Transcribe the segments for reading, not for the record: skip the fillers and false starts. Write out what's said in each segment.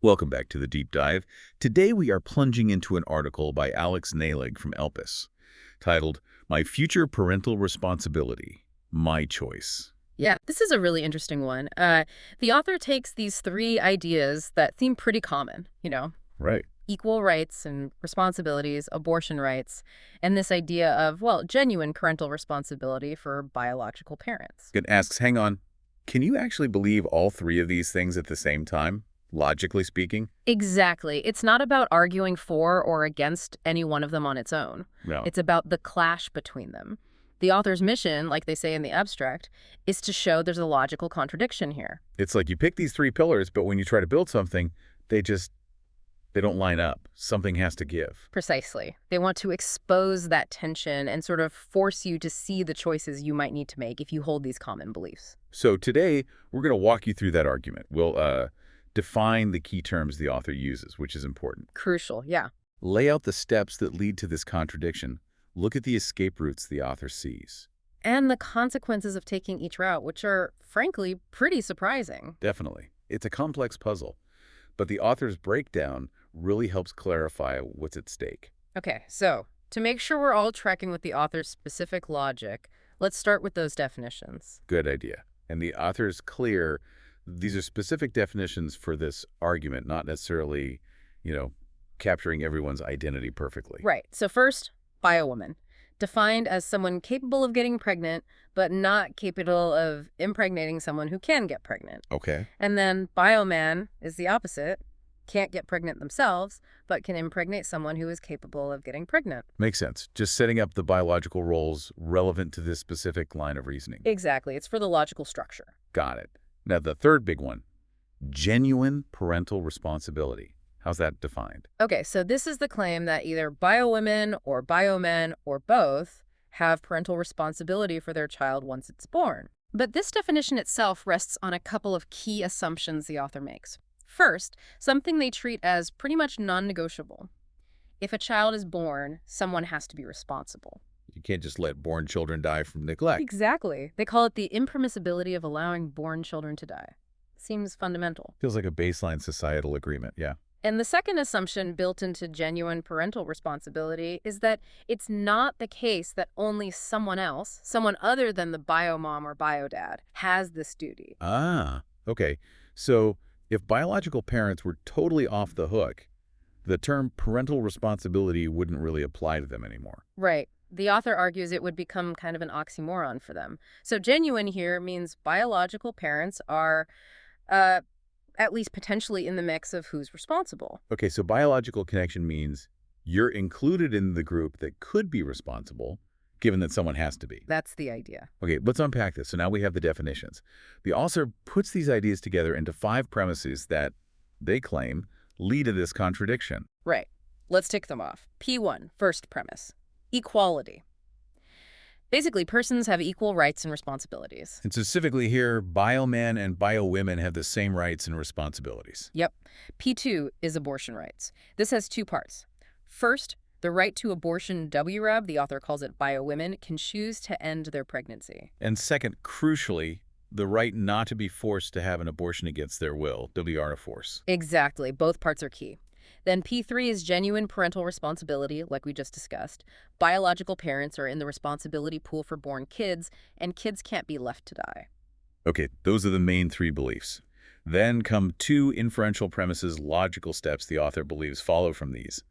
Welcome back to the Deep Dive. Today we are plunging into an article by Naileg from Elpis, titled, My Future Parental Responsibility, My Choice. Yeah, this is a really interesting one. The author takes these three ideas that seem pretty common, Right. equal rights and responsibilities, abortion rights, and this idea of, well, genuine parental responsibility for biological parents. It asks, hang on, can you actually believe all three of these things at the same time, logically speaking? Exactly. It's not about arguing for or against any one of them on its own. No. It's about the clash between them. The author's mission, like they say in the abstract, is to show there's a logical contradiction here. It's like you pick these three pillars, but when you try to build something, they don't line up. Something has to give. Precisely. They want to expose that tension and sort of force you to see the choices you might need to make if you hold these common beliefs. So today, we're going to walk you through that argument. We'll define the key terms the author uses, which is important. Crucial, yeah. Lay out the steps that lead to this contradiction. Look at the escape routes the author sees. And the consequences of taking each route, which are, frankly, pretty surprising. Definitely. It's a complex puzzle, but the author's breakdown really helps clarify what's at stake. Okay, so to make sure we're all tracking with the author's specific logic, let's start with those definitions. Good idea. And the author's clear, these are specific definitions for this argument, not necessarily, capturing everyone's identity perfectly. Right. So first, biowoman, defined as someone capable of getting pregnant, but not capable of impregnating someone who can get pregnant. Okay. And then bioman is the opposite, can't get pregnant themselves, but can impregnate someone who is capable of getting pregnant. Makes sense. Just setting up the biological roles relevant to this specific line of reasoning. Exactly. It's for the logical structure. Got it. Now, the third big one, genuine parental responsibility. How's that defined? Okay, so this is the claim that either biowomen or biomen or both have parental responsibility for their child once it's born. But this definition itself rests on a couple of key assumptions the author makes. First, something they treat as pretty much non-negotiable. If a child is born, someone has to be responsible. You can't just let born children die from neglect. Exactly. They call it the impermissibility of allowing born children to die. Seems fundamental. Feels like a baseline societal agreement, yeah. And the second assumption built into genuine parental responsibility is that it's not the case that only someone else, someone other than the biomom or biodad, has this duty. Ah, okay. So if biological parents were totally off the hook, the term parental responsibility wouldn't really apply to them anymore. Right. The author argues it would become kind of an oxymoron for them. So genuine here means biological parents are at least potentially in the mix of who's responsible. Okay, so biological connection means you're included in the group that could be responsible, given that someone has to be. That's the idea. Okay, let's unpack this. So now we have the definitions. The author puts these ideas together into 5 premises that, they claim, lead to this contradiction. Right. Let's tick them off. P1, first premise. Equality. Basically, persons have equal rights and responsibilities. And specifically here, biomen and biowomen have the same rights and responsibilities. Yep. P2 is abortion rights. This has 2 parts. First, the right to abortion WRAB, the author calls it biowomen, can choose to end their pregnancy. And second, crucially, the right not to be forced to have an abortion against their will, WR of force. Exactly. Both parts are key. Then P3 is genuine parental responsibility, like we just discussed. Biological parents are in the responsibility pool for born kids, and kids can't be left to die. Okay, those are the main 3 beliefs. Then come 2 inferential premises, logical steps the author believes follow from these.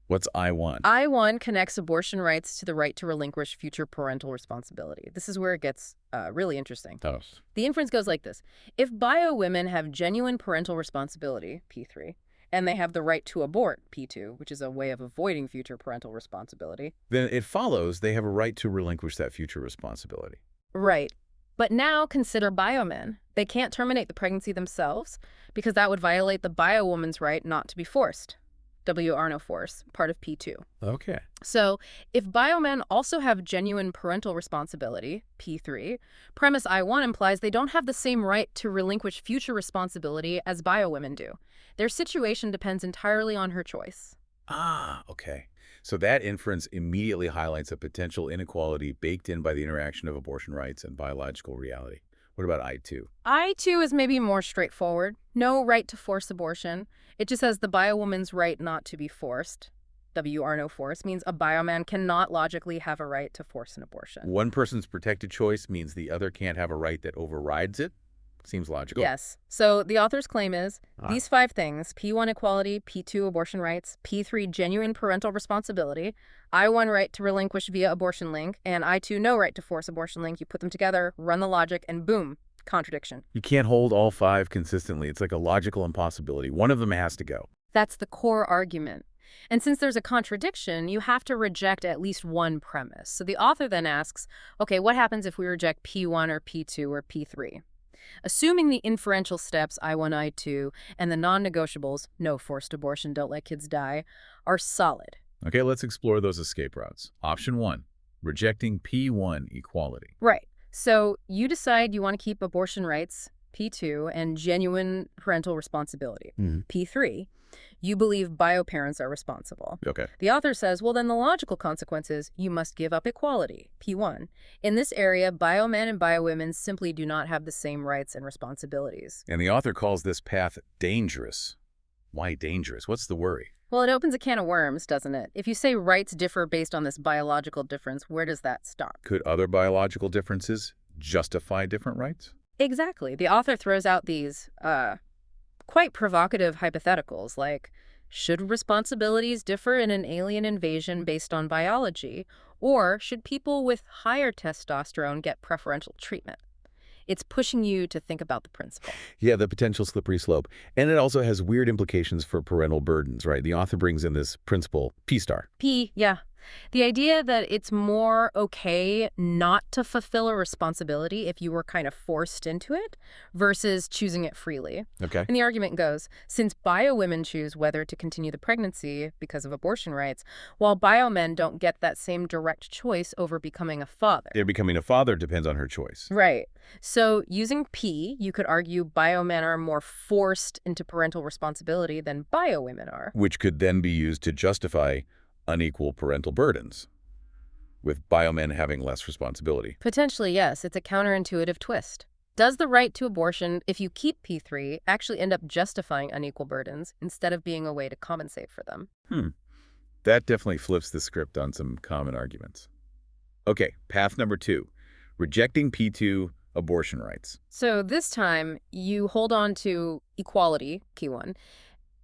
What's I1? I1 connects abortion rights to the right to relinquish future parental responsibility. This is where it gets really interesting. Toast. The inference goes like this. If biowomen have genuine parental responsibility, P3, and they have the right to abort, P2, which is a way of avoiding future parental responsibility. Then it follows they have a right to relinquish that future responsibility. Right. But now consider biomen. They can't terminate the pregnancy themselves because that would violate the biowoman's right not to be forced. WR no force, part of P2. Okay. So if biomen also have genuine parental responsibility, P3, premise I1 implies they don't have the same right to relinquish future responsibility as biowomen do. Their situation depends entirely on her choice. Ah, okay. So that inference immediately highlights a potential inequality baked in by the interaction of abortion rights and biological reality. What about I2? I2 is maybe more straightforward. No right to force abortion. It just says the biowoman's right not to be forced. WR no force means a bioman cannot logically have a right to force an abortion. One person's protected choice means the other can't have a right that overrides it? Seems logical. Yes. So the author's claim is these 5 things, P1 equality, P2 abortion rights, P3 genuine parental responsibility, I1 right to relinquish via abortion link, and I2 no right to force abortion link. You put them together, run the logic, and boom, contradiction. You can't hold all 5 consistently. It's like a logical impossibility. One of them has to go. That's the core argument. And since there's a contradiction, you have to reject at least one premise. So the author then asks, okay, what happens if we reject P1 or P2 or P3? Assuming the inferential steps, I1, I2, and the non-negotiables, no forced abortion, don't let kids die, are solid. Okay, let's explore those escape routes. Option 1, rejecting P1 equality. Right. So you decide you want to keep abortion rights, P2, and genuine parental responsibility, P3. You believe bioparents are responsible. Okay. The author says, well, then the logical consequence is you must give up equality, P1. In this area, biomen and biowomen simply do not have the same rights and responsibilities. And the author calls this path dangerous. Why dangerous? What's the worry? Well, it opens a can of worms, doesn't it? If you say rights differ based on this biological difference, where does that stop? Could other biological differences justify different rights? Exactly. The author throws out these, quite provocative hypotheticals like, should responsibilities differ in an alien invasion based on biology, or should people with higher testosterone get preferential treatment? It's pushing you to think about the principle. Yeah, the potential slippery slope. And it also has weird implications for parental burdens, right? The author brings in this principle, P star. Yeah. The idea that it's more okay not to fulfill a responsibility if you were kind of forced into it versus choosing it freely. Okay. And the argument goes, since biowomen choose whether to continue the pregnancy because of abortion rights, while biomen don't get that same direct choice over becoming a father. They're becoming a father depends on her choice. Right. So using P, you could argue biomen are more forced into parental responsibility than biowomen are. Which could then be used to justify unequal parental burdens, with biomen having less responsibility. Potentially, yes. It's a counterintuitive twist. Does the right to abortion, if you keep P3, actually end up justifying unequal burdens instead of being a way to compensate for them? That definitely flips the script on some common arguments. Okay, path number 2, rejecting P2 abortion rights. So this time, you hold on to equality, P1.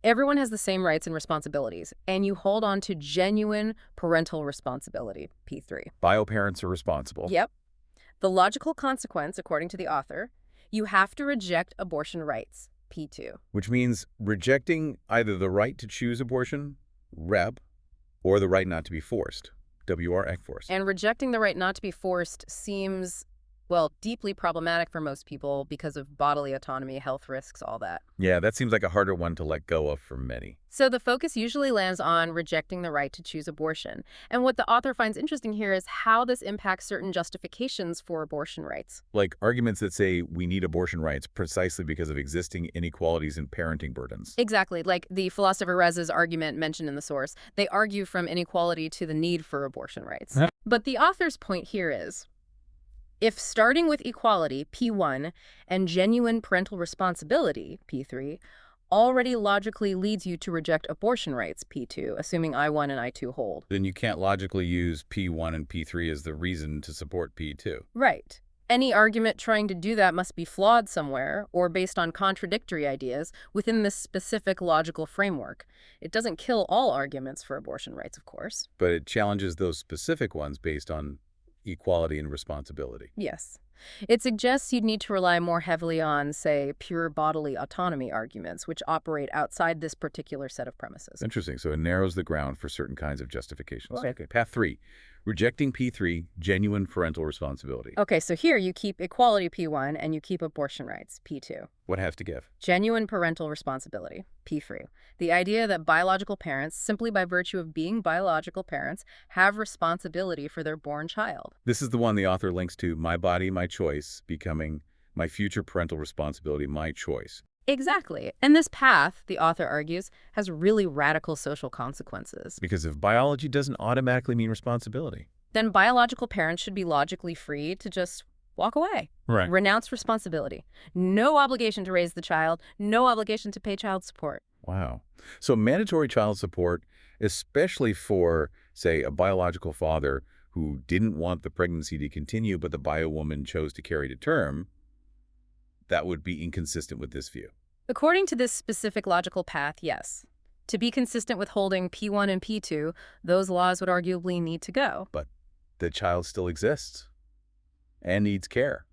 Everyone has the same rights and responsibilities, and you hold on to genuine parental responsibility, P3. Bioparents are responsible. Yep. The logical consequence, according to the author, you have to reject abortion rights, P2. Which means rejecting either the right to choose abortion, REB, or the right not to be forced, WR forced. And rejecting the right not to be forced seems, well, deeply problematic for most people because of bodily autonomy, health risks, all that. Yeah, that seems like a harder one to let go of for many. So the focus usually lands on rejecting the right to choose abortion. And what the author finds interesting here is how this impacts certain justifications for abortion rights. Like arguments that say we need abortion rights precisely because of existing inequalities in parenting burdens. Exactly, like the philosopher Rez's argument mentioned in the source. They argue from inequality to the need for abortion rights. But the author's point here is, if starting with equality, P1, and genuine parental responsibility, P3, already logically leads you to reject abortion rights, P2, assuming I1 and I2 hold. Then you can't logically use P1 and P3 as the reason to support P2. Right. Any argument trying to do that must be flawed somewhere or based on contradictory ideas within this specific logical framework. It doesn't kill all arguments for abortion rights, of course. But it challenges those specific ones based on equality and responsibility. Yes. It suggests you'd need to rely more heavily on, say, pure bodily autonomy arguments, which operate outside this particular set of premises. Interesting. So it narrows the ground for certain kinds of justifications. Right. Okay. Path 3, rejecting P3, genuine parental responsibility. Okay, so here you keep equality, P1, and you keep abortion rights, P2. What has to give? Genuine parental responsibility, P3. The idea that biological parents, simply by virtue of being biological parents, have responsibility for their born child. This is the one the author links to, my body, my choice, becoming my future parental responsibility, my choice. Exactly. And this path, the author argues, has really radical social consequences. Because if biology doesn't automatically mean responsibility. Then biological parents should be logically free to just walk away. Right. Renounce responsibility. No obligation to raise the child, no obligation to pay child support. Wow. So mandatory child support, especially for, say, a biological father who didn't want the pregnancy to continue, but the bio woman chose to carry to term, that would be inconsistent with this view. According to this specific logical path, yes. To be consistent with holding P1 and P2, those laws would arguably need to go. But the child still exists and needs care.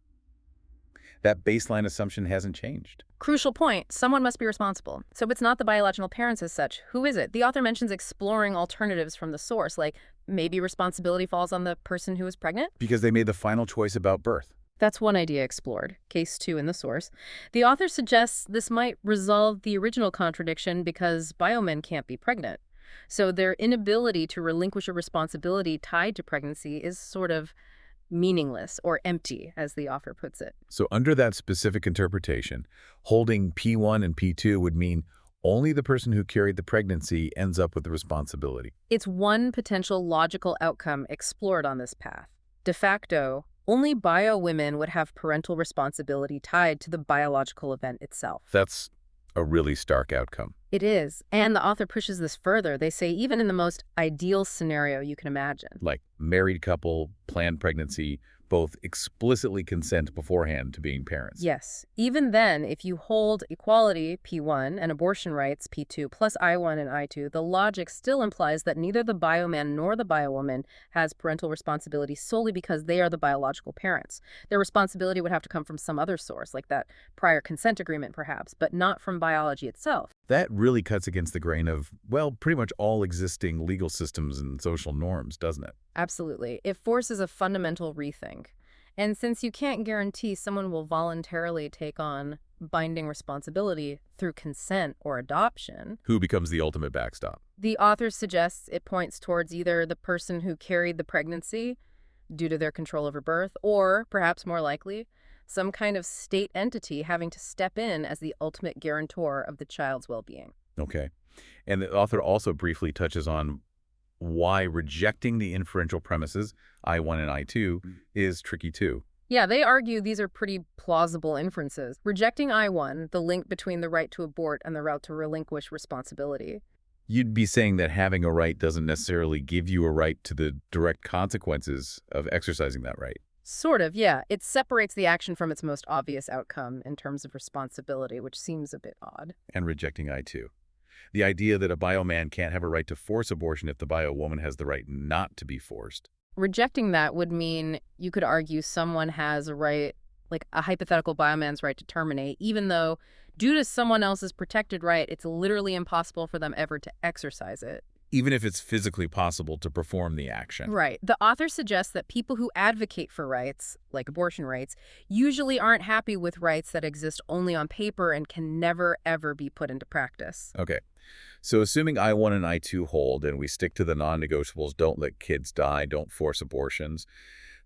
That baseline assumption hasn't changed. Crucial point, someone must be responsible. So it's not the biological parents as such. Who is it? The author mentions exploring alternatives from the source, like maybe responsibility falls on the person who was pregnant? Because they made the final choice about birth. That's one idea explored, case 2 in the source. The author suggests this might resolve the original contradiction because biomen can't be pregnant. So their inability to relinquish a responsibility tied to pregnancy is sort of meaningless or empty, as the author puts it. So under that specific interpretation, holding P1 and P2 would mean only the person who carried the pregnancy ends up with the responsibility. It's one potential logical outcome explored on this path. De facto, only bio women would have parental responsibility tied to the biological event itself. That's a really stark outcome. It is. And the author pushes this further. They say even in the most ideal scenario you can imagine. Like married couple, planned pregnancy, both explicitly consent beforehand to being parents. Yes. Even then, if you hold equality, P1, and abortion rights, P2, plus I1 and I2, the logic still implies that neither the bioman nor the biowoman has parental responsibility solely because they are the biological parents. Their responsibility would have to come from some other source, like that prior consent agreement perhaps, but not from biology itself. That really cuts against the grain of, well, pretty much all existing legal systems and social norms, doesn't it? Absolutely. It forces a fundamental rethink. And since you can't guarantee someone will voluntarily take on binding responsibility through consent or adoption, Who becomes the ultimate backstop? the author suggests it points towards either the person who carried the pregnancy due to their control over birth, or, perhaps more likely, some kind of state entity having to step in as the ultimate guarantor of the child's well-being. Okay. And the author also briefly touches on why rejecting the inferential premises, I1 and I2, is tricky too. Yeah, they argue these are pretty plausible inferences. Rejecting I1, the link between the right to abort and the right to relinquish responsibility. You'd be saying that having a right doesn't necessarily give you a right to the direct consequences of exercising that right. Sort of, yeah. It separates the action from its most obvious outcome in terms of responsibility, which seems a bit odd. And rejecting I2. The idea that a bioman can't have a right to force abortion if the bio woman has the right not to be forced. Rejecting that would mean you could argue someone has a right, like a hypothetical bioman's right to terminate, even though due to someone else's protected right, it's literally impossible for them ever to exercise it. Even if it's physically possible to perform the action. Right. The author suggests that people who advocate for rights, like abortion rights, usually aren't happy with rights that exist only on paper and can never, ever be put into practice. Okay. So assuming I1 and I2 hold and we stick to the non-negotiables, don't let kids die, don't force abortions,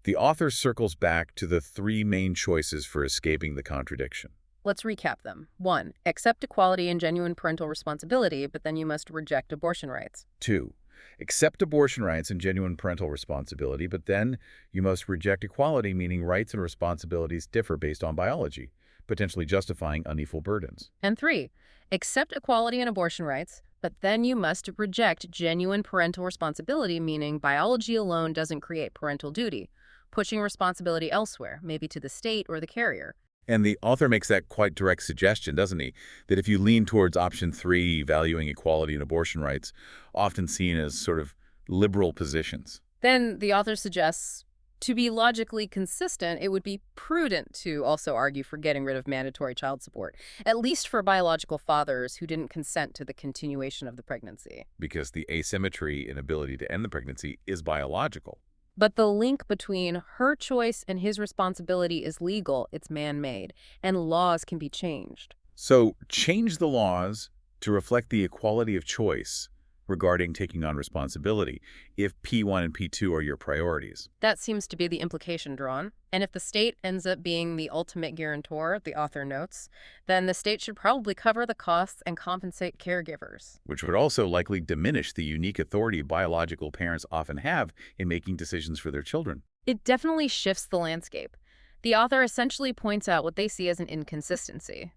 the author circles back to the three main choices for escaping the contradiction. Let's recap them. 1, accept equality and genuine parental responsibility, but then you must reject abortion rights. 2, accept abortion rights and genuine parental responsibility, but then you must reject equality, meaning rights and responsibilities differ based on biology, potentially justifying unequal burdens. And 3, accept equality and abortion rights, but then you must reject genuine parental responsibility, meaning biology alone doesn't create parental duty, pushing responsibility elsewhere, maybe to the state or the carrier. And the author makes that quite direct suggestion, doesn't he? That if you lean towards option 3, valuing equality and abortion rights, often seen as sort of liberal positions. Then the author suggests, to be logically consistent, it would be prudent to also argue for getting rid of mandatory child support, at least for biological fathers who didn't consent to the continuation of the pregnancy. Because the asymmetry in ability to end the pregnancy is biological. But the link between her choice and his responsibility is legal, it's man-made, and laws can be changed. So change the laws to reflect the equality of choice regarding taking on responsibility if P1 and P2 are your priorities. That seems to be the implication drawn. And if the state ends up being the ultimate guarantor, the author notes, then the state should probably cover the costs and compensate caregivers. Which would also likely diminish the unique authority biological parents often have in making decisions for their children. It definitely shifts the landscape. The author essentially points out what they see as an inconsistency,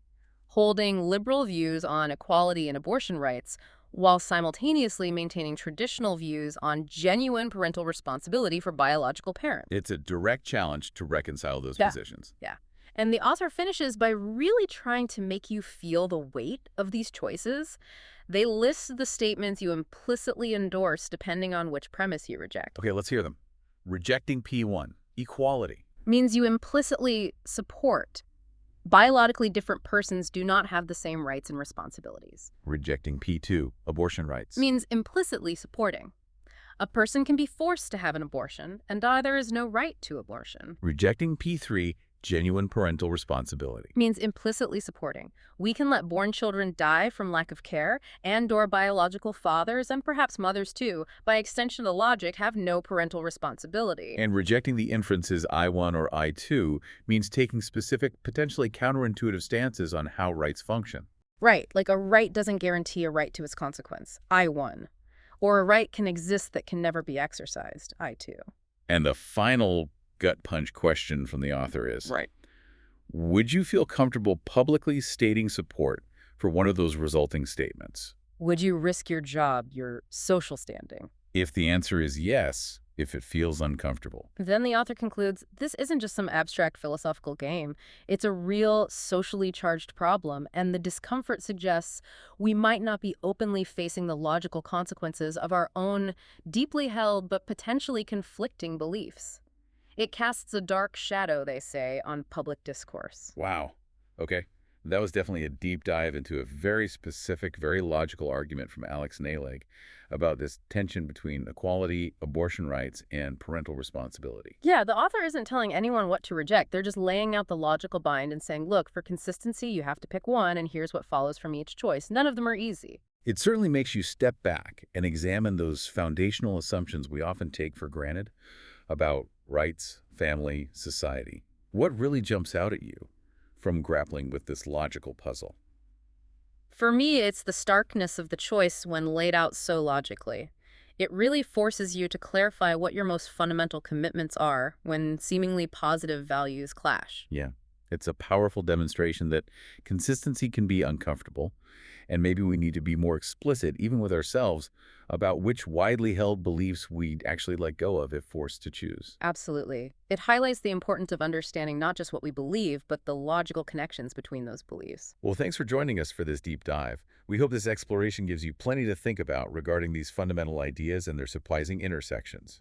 holding liberal views on equality and abortion rights while simultaneously maintaining traditional views on genuine parental responsibility for biological parents. It's a direct challenge to reconcile those Yeah. positions. Yeah. And the author finishes by really trying to make you feel the weight of these choices. They list the statements you implicitly endorse depending on which premise you reject. Okay, let's hear them. Rejecting P1, equality. Means you implicitly support biologically different persons do not have the same rights and responsibilities. Rejecting P2, abortion rights. Means implicitly supporting. A person can be forced to have an abortion and there is no right to abortion. Rejecting P3, genuine parental responsibility. Means implicitly supporting. We can let born children die from lack of care and/or biological fathers, and perhaps mothers too, by extension of the logic, have no parental responsibility. And rejecting the inferences I1 or I2 means taking specific, potentially counterintuitive stances on how rights function. Right, like a right doesn't guarantee a right to its consequence, I1. Or a right can exist that can never be exercised, I2. And the final gut punch question from the author is, Right. would you feel comfortable publicly stating support for one of those resulting statements? Would you risk your job, your social standing? If the answer is yes, if it feels uncomfortable. Then the author concludes, this isn't just some abstract philosophical game. It's a real socially charged problem, and the discomfort suggests we might not be openly facing the logical consequences of our own deeply held but potentially conflicting beliefs. It casts a dark shadow, they say, on public discourse. Wow. Okay. That was definitely a deep dive into a very specific, very logical argument from Alex Naileg about this tension between equality, abortion rights, and parental responsibility. Yeah, the author isn't telling anyone what to reject. They're just laying out the logical bind and saying, look, for consistency, you have to pick one, and here's what follows from each choice. None of them are easy. It certainly makes you step back and examine those foundational assumptions we often take for granted about rights, family, society. What really jumps out at you from grappling with this logical puzzle? For me, it's the starkness of the choice when laid out so logically. It really forces you to clarify what your most fundamental commitments are when seemingly positive values clash. Yeah, it's a powerful demonstration that consistency can be uncomfortable, and maybe we need to be more explicit, even with ourselves, about which widely held beliefs we'd actually let go of if forced to choose. Absolutely. It highlights the importance of understanding not just what we believe, but the logical connections between those beliefs. Well, thanks for joining us for this deep dive. We hope this exploration gives you plenty to think about regarding these fundamental ideas and their surprising intersections.